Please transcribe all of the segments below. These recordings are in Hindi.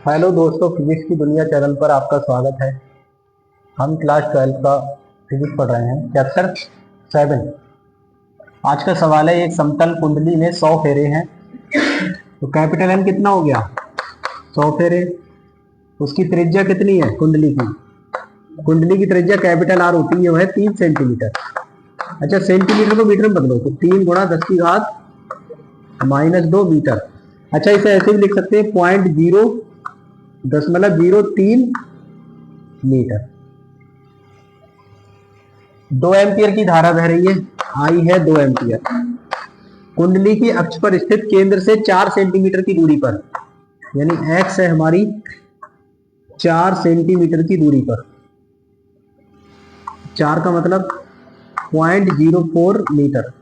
हेलो दोस्तों, फिजिक्स की दुनिया चैनल पर आपका स्वागत है। हम क्लास 12 का फिजिक्स पढ़ रहे हैं, चैप्टर 7। आज का सवाल है, एक समतल कुंडली में 100 फेरे हैं, तो कैपिटल एन कितना हो गया? 100 फेरे। उसकी त्रिज्या कितनी है कुंडली की? कुंडली की त्रिज्या कैपिटल आर होती है, वह है 3 सेंटीमीटर। अच्छा, सेंटीमीटर को मीटर में बदलो तो 3 गुणा 10 की घात -2 मीटर। अच्छा, इसे ऐसे भी लिख सकते हैं 0.003 मीटर। 2 एम्पियर की धारा बह रही है, आई है 2 एम्पियर। कुंडली की अक्ष पर स्थित केंद्र से 4 सेंटीमीटर की दूरी पर, यानी एक्स है हमारी 4 सेंटीमीटर की दूरी पर, 4 का मतलब 0.04 मीटर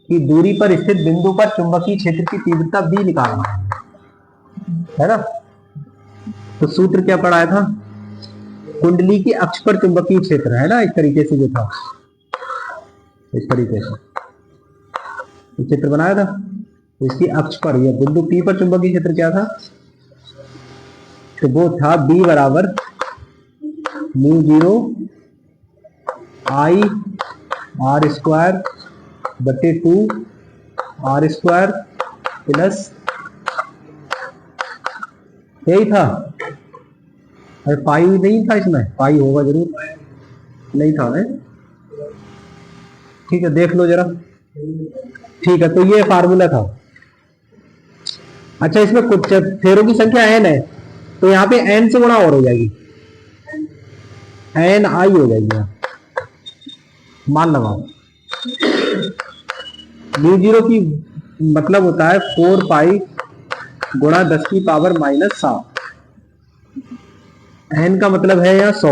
की दूरी पर स्थित बिंदु पर चुंबकीय क्षेत्र की तीव्रता B निकालना है ना। तो सूत्र क्या पढ़ाया था? कुंडली की अक्ष पर चुंबकीय क्षेत्र है ना, इस तरीके से जो था, इस तरीके से चित्र बनाया था। इसकी अक्ष पर या बिंदु P पर चुंबकीय क्षेत्र क्या था? तो वो था B बराबर μ0 I r² बटे 2 r² प्लस, यही था। अरे पाई नहीं था इसमें, पाई होगा जरूर, नहीं था है? ठीक है, देख लो जरा। ठीक है, तो ये फार्मूला था। अच्छा, इसमें कुछ फेरों की संख्या n है, तो यहाँ पे n से गुणा और हो जाएगी, n i हो जाएगी। मान लगाओ μ0 की मतलब होता है 4 पाई गुणा 10 की पावर -7। n का मतलब है यहाँ 100,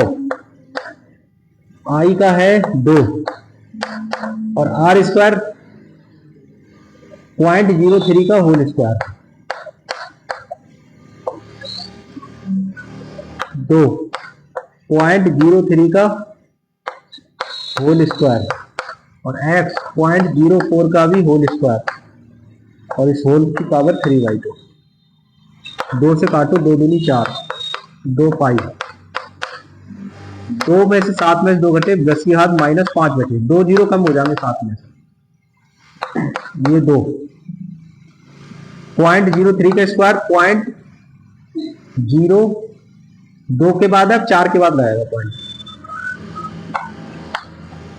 i का है 2 और r² 0.03 का होल स्क्वायर, 2.03 का होल स्क्वायर और x 0.04 का भी होल स्क्वायर, और इस होल की पावर 3/2। 2 से काटो, 2 दूनी 4, 2 पाई, 2 में से 7 में से 2 घटे, 10 की घात -5 बचे, 2 जीरो कम हो जाएंगे 7 में से, ये 2 0.03 का स्क्वायर 0.02 के बाद अब 4 के बाद रहेगा पॉइंट,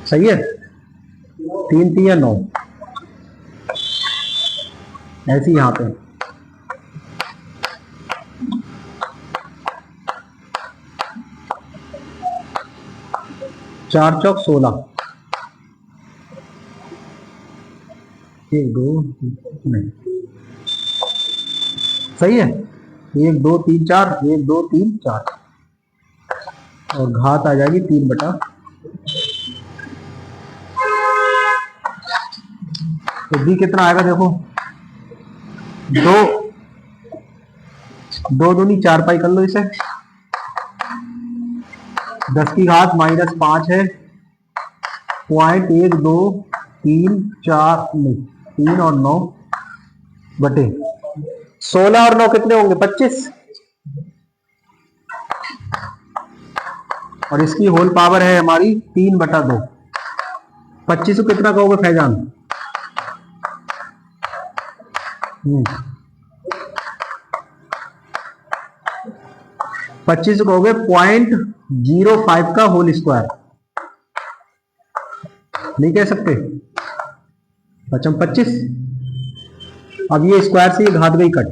सही है। 3 3 या 9, ऐसी यहां पे 4 चौक 16, 1 2 नहीं, सही है। 1 2 3 4, 1 2 3 4 और घात आ जाएगी 3/। तो b कितना आएगा देखो, 2 दूनी 4 पाई कर लो इसे, 10 की घात -5 है, 0.1234 नहीं, 3 और 9 बटे 16 और 9 कितने होंगे? 25, और इसकी होल पावर है हमारी 3/2। 25 को कितना कहोगे फैजान? 25 को कहोगे 0.05 का होल स्क्वायर, नहीं कह सकते? 25, अब ये स्क्वायर से ये घात गई कट,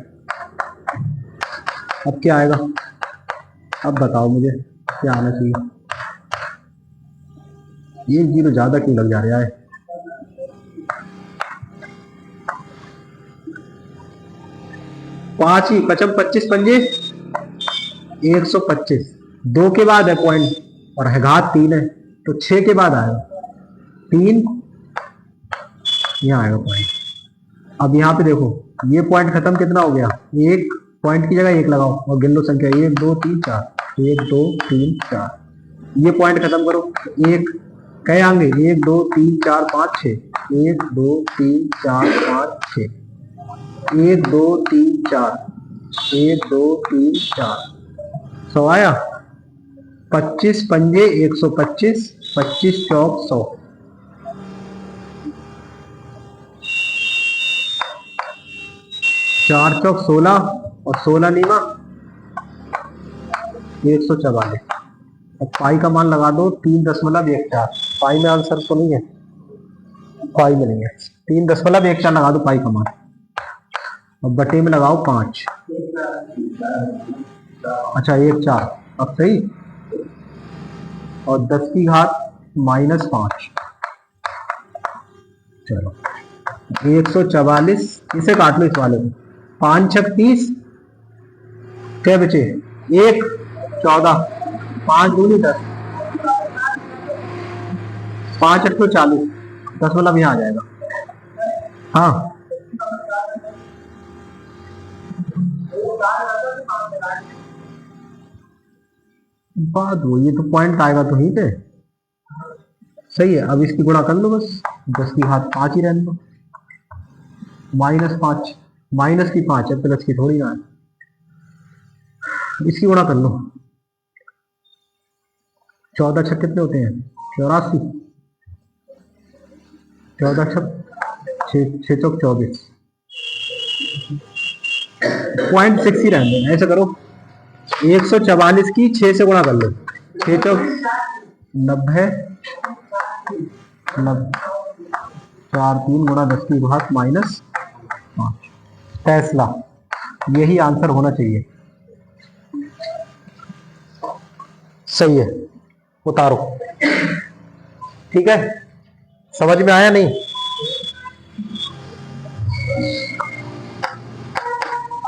अब क्या आएगा? अब बताओ मुझे क्या आना चाहिए? ये 0 ज्यादा क्यों लग जा रहा है? 5 ही 25 25 पंजे 125, 2 के बाद है पॉइंट और है घात 3 है, तो 6 के बाद आएगा 3, यहाँ आएगा पॉइंट। अब यहाँ पे देखो, ये पॉइंट खत्म, कितना हो गया? एक पॉइंट की जगह 1 लगाओ और गिन लो संख्या, 1 2 3 4, 1 2 3 4, ये पॉइंट खत्म करो, 1 कहे आएंगे, 1 2 3 4 5 6, 1 2 3 4 5 6, 1 2 3 4, 1 2 3 4 100 आया। 25 पंजे 125, 25 चौक 100। 4 चौक 16 और 16 नीमा 144। अब पाई का मान लगा दो 3.14। पाई में आंसर तो नहीं है, पाई में नहीं है। 3.14 लगा दो पाई का मान। अब बटे में लगाओ 5। अच्छा 1 4, अब सही। और 10 की घात -5। चलो 144, इसे काट लो इस वाले को। 5 6 30, क्या बचे 1 14, 5 दूनी 10, 5 8 40, 10 वाला भी आ जाएगा। हाँ बात वो, ये तो पॉइंट आएगा तो ही पे सही है। अब इसकी गुणा कर लो बस, 10 की घात 5 ही रहने दो। -5, माइनस की 5 है, प्लस की थोड़ी ना है। इसकी गुणा कर लो। 14 छक कितने होते हैं 84, 14 छक 6 चौक 24, 0.6 ही रहने देना। ऐसा करो 144 की 6 से गुणा कर लो। 6 चौक 90, 4 3 गुणा 10 की घात -5। टेस्ला, यही आंसर होना चाहिए। सही है, उतारो। ठीक है, समझ में आया नहीं?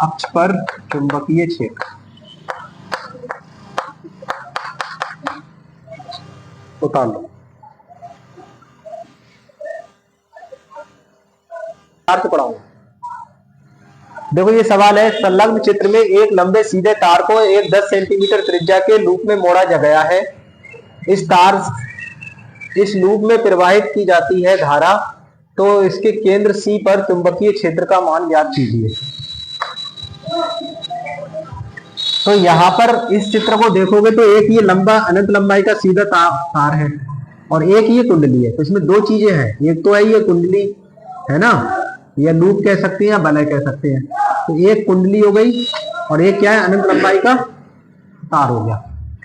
अक्ष पर चुंबकीय क्षेत्र उतार लो। तार से पढ़ाऊंगा। देखो ये सवाल है, संलग्न चित्र में एक लंबे सीधे तार को एक 10 सेंटीमीटर त्रिज्या के लूप में मोड़ा गया है। इस लूप में प्रवाहित की जाती है धारा, तो इसके केंद्र C पर चुंबकीय क्षेत्र का मान ज्ञात कीजिए। तो यहाँ पर इस चित्र को देखोगे तो एक ये लंबा अनंत लंबाई का सीधा तार है और एक ये कुंडली है। तो इसमें दो चीजें हैं, एक तो है ये कुंडली है ना, या लूप कह सकते हैं या वलय कह सकते हैं। तो एक कुंडली हो गई और एक क्या है अनंत लंबाई का तार हो गया।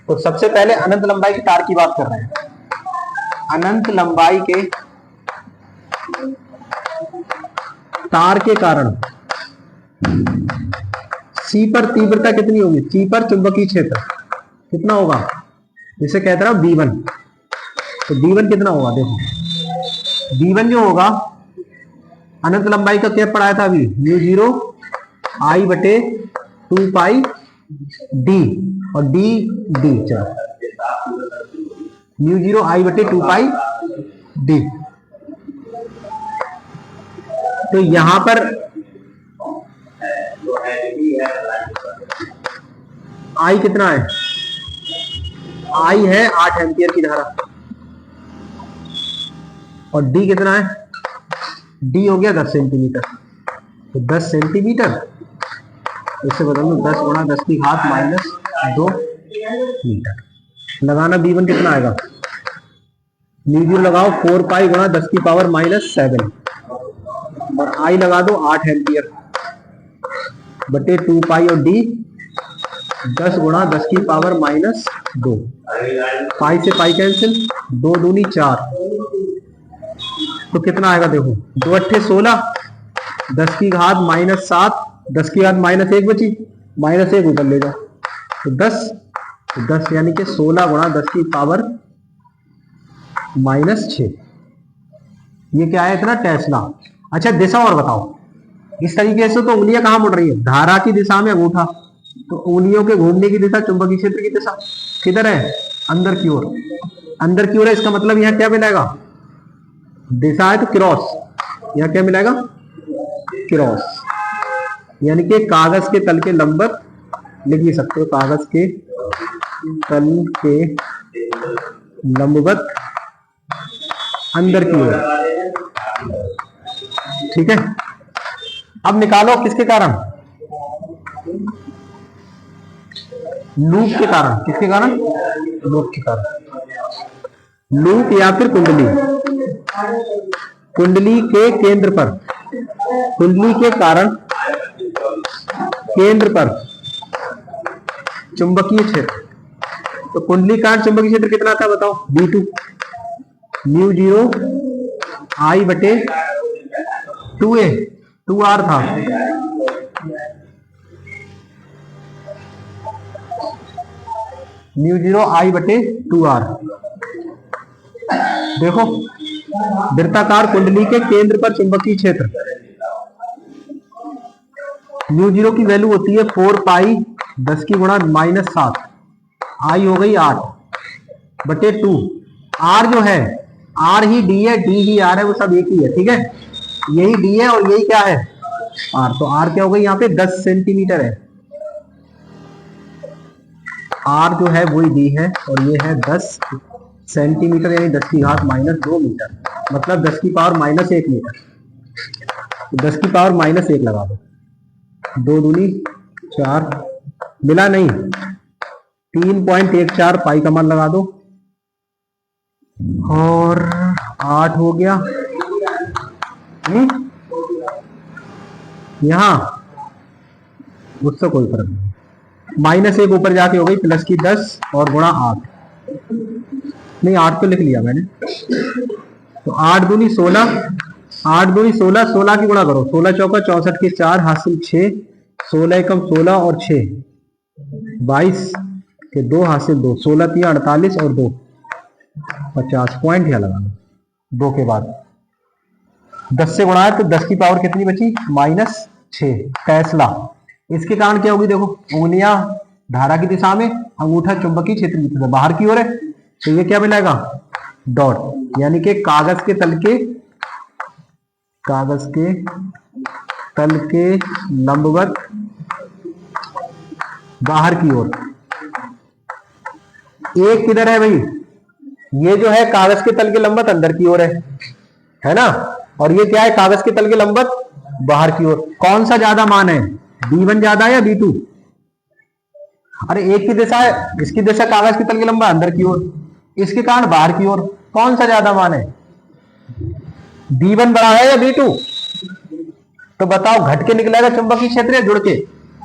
तो सबसे पहले अनंत लंबाई के तार की बात कर रहे हैं। अनंत लंबाई के तार के कारण C पर तीव्रता कितनी होगी, C पर चुंबकीय क्षेत्र कितना होगा, जिसे कहते हैं B1। तो B1 कितना होगा, देखो B1 जो होगा अनंत लंबाई का क्या पढ़ाया था अभी, μ0 I बटे 2 पाई D और D चलो μ0 I बटे 2 पाई D। तो यहां पर I कितना है, I है 8 एम्पियर की धारा और D कितना है, D हो गया 10 सेंटीमीटर। तो 10 सेंटीमीटर इससे बदल दो 10 गुणा 10 की घात -2 मीटर। लगाना B1 कितना आएगा, μ0 लगाओ 4 पाई गुणा 10 की पावर -7 और I लगा दो 8 एम्पियर बटे 2 पाई और D 10 गुणा 10 की पावर -2। पाई से पाई कैंसिल, 2 दूनी 4, तो कितना आएगा देखो 2 अट्ठे 16, 10 की घात -7, 10 की घात -1 बची, -1 ऊपर ले जाओ तो 10 यानी कि 16 गुणा 10 की पावर -6। ये क्या है इतना, टेस्ला। अच्छा दिशा और बताओ, इस तरीके से तो उंगलियां कहां मुड़ रही है, धारा की दिशा में अंगूठा, तो उंगलियों के घूमने की दिशा चुंबकीय क्षेत्र की दिशा किधर है, अंदर की ओर। अंदर की ओर है, इसका मतलब यहाँ क्या मिलेगा, दिशा है तो क्रॉस, यहाँ क्या मिलेगा क्रॉस, यानी कि कागज के तल के लंबवत लिख भी सकते हो, कागज के तल के लंबवत अंदर की ओर। ठीक है, अब निकालो किसके कारण, लूप के कारण, किसके कारण? लूप के कारण। लूप या फिर कुंडली, कुंडली के केंद्र पर, कुंडली के कारण केंद्र पर चुंबकीय क्षेत्र। तो कुंडली कारण चुंबकीय क्षेत्र कितना था बताओ? V2 म्यू 0 I बटे 2A 2R था। म्यू 0 I बटे 2R। देखो वृत्ताकार कुंडली के केंद्र पर चुंबकीय क्षेत्र, म्यू 0 की वैल्यू होती है 4 पाई 10 की गुणा -7, I हो गई 8 बटे 2। R जो है, R ही D है, D ही R है, वो सब एक ही है, ठीक है। यही D है और यही क्या है? R। तो R क्या हो गई यहाँ पे? 10 सेंटीमीटर है। R जो है वही D है और ये है 10 सेंटीमीटर, यानी 10 की घात -2 मीटर, मतलब 10 की पावर -1 मीटर। तो 10 की पावर -1 लगा दो, 2 दूनी 4, मिला नहीं, 3.14 पाई का मान लगा दो और 8 हो गया। यहां उससे कोई फर्क नहीं, -1 ऊपर जाके हो गई प्लस की 10 और गुणा 8, नहीं 8 तो लिख लिया मैंने। तो 8 दूनी 16, 8 दूनी 16, 16 की गुणा करो, 16 चौका 64 के 4 हासिल 6, 16 एकम 16 और 6 22 के 2 हासिल 2, 16 3 48 और 2 50। पॉइंट यहाँ लगा लो 2 के बाद 10 से गुणा है तो 10 की पावर कितनी बची? -6। फैसला इसके कारण क्या होगी? देखो उंगलियां धारा की दिशा में, अंगूठा चुंबकीय क्षेत्र की दिशा बाहर की ओर है, तो ये क्या मिलेगा? डॉट, यानी कि कागज के तल के लंबवत बाहर की ओर। एक किधर है भाई? ये जो है कागज के तल के लंबवत अंदर की ओर है ना, और ये क्या है? कागज के तल के लंबवत बाहर की ओर। कौन सा ज्यादा मान है? B1 ज्यादा है या B2? अरे एक की दिशा है, इसकी दिशा कागज के तल के लंबवत अंदर की ओर, इसके कारण बाहर की ओर। कौन सा ज्यादा मान है? B1 बड़ा है या B2? तो बताओ घट के निकलेगा चुंबकीय क्षेत्र या जुड़ के?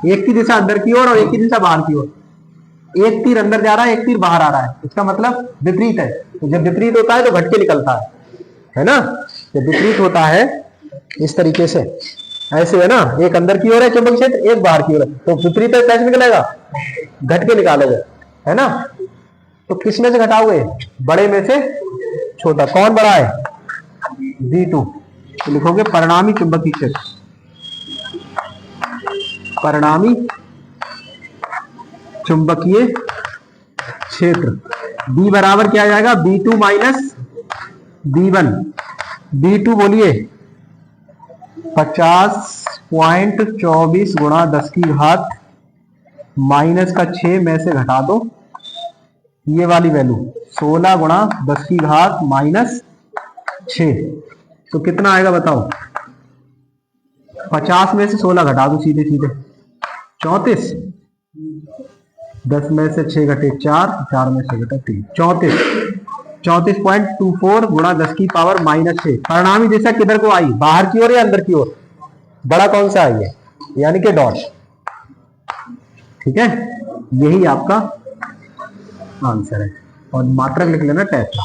एक की दिशा अंदर की ओर और एक की दिशा बाहर की ओर। एक तीर अंदर जा रहा है, एक तीर बाहर आ रहा है, इसका मतलब विपरीत है। तो जब विपरीत होता है तो घट के निकलता है ना। जब विपरीत होता है इस तरीके से, ऐसे है ना, एक अंदर की ओर है चुंबकीय क्षेत्र, एक बाहर की ओर है, तो विपरीत है, कैसे निकलेगा? घट के निकालोगे, है ना। तो किस में से घटाओगे? बड़े में से छोटा। कौन बड़ा है? B2। तो लिखोगे परिणामी चुंबकीय क्षेत्र, परिणामी चुंबकीय क्षेत्र B बराबर क्या आ जाएगा? B2 minus B1। B2 बोलिए 50.24 गुणा 10 की घात -6 में से घटा दो ये वाली वैल्यू, 16 गुणा 10 की घात -6, तो कितना आएगा बताओ? 50 में से 16 घटा दो सीधे सीधे, 34। 10 में से 6 घटे 4, 4 में से घटे 3, 34.24 गुणा 10 की पावर -6। परिणामी दिशा किधर को आई? बाहर की ओर या अंदर की ओर? बड़ा कौन सा आई है? यानी कि डॉट। ठीक है, यही आपका आंसर है। और मात्रक लिख लेना टेस्ला।